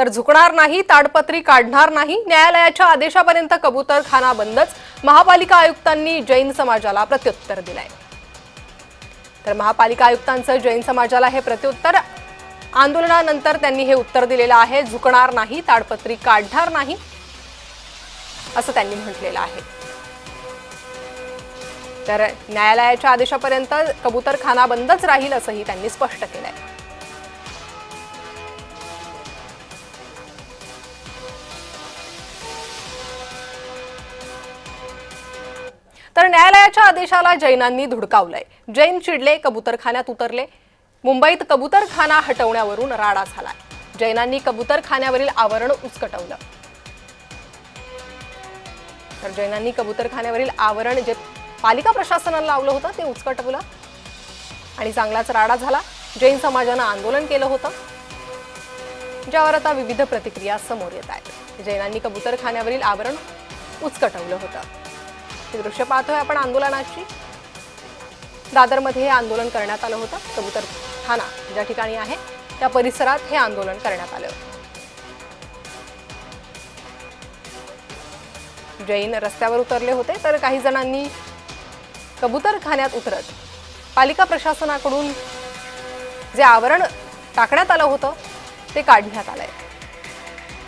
तर झुकणार नाही, ताडपत्री काढणार नाही, न्यायालयाच्या आदेशापर्यंत कबूतरखाना बंदच, महापालिका आयुक्तांनी जैन समाजाला प्रत्युत्तर दिलंय। तर महापालिका आयुक्तांचं जैन समाजाला हे प्रत्युत्तर, आंदोलनानंतर त्यांनी हे उत्तर दिलेलं आहे। झुकणार नाही, ताडपत्री काढणार नाही असं त्यांनी म्हटलेलं आहे। तर न्यायालयाच्या आदेशापर्यंत कबूतरखाना बंदच राहील असंही त्यांनी स्पष्ट केलंय। तर न्यायालयाच्या आदेशाला जैनांनी धुडकावलंय। जैन चिडले, कबूतरखान्यात उतरले। मुंबईत कबूतरखाना हटवण्यावरून राडा झाला। जैनांनी कबूतरखान्यावरील आवरण उचकटवलं। तर जैनांनी कबूतरखान्यावरील आवरण जे पालिका प्रशासनाला लावलं होतं ते उचकटवलं आणि चांगलाच राडा झाला। जैन समाजानं आंदोलन केलं होतं, ज्यावर आता विविध प्रतिक्रिया समोर येत आहेत। जैनांनी कबूतरखान्यावरील आवरण उचकटवलं होतं। हे दृश्य पाहतोय आपण आंदोलनाची। दादरमध्ये हे आंदोलन करण्यात आलं होतं। कबूतरखाना ज्या ठिकाणी आहे त्या परिसरात हे आंदोलन करण्यात आलं। जैन रस्त्यावर उतरले होते, तर काही जणांनी कबूतरखान्यात उतरत पालिका प्रशासनाकडून जे आवरण टाकण्यात आलं होतं ते काढण्यात आलंय।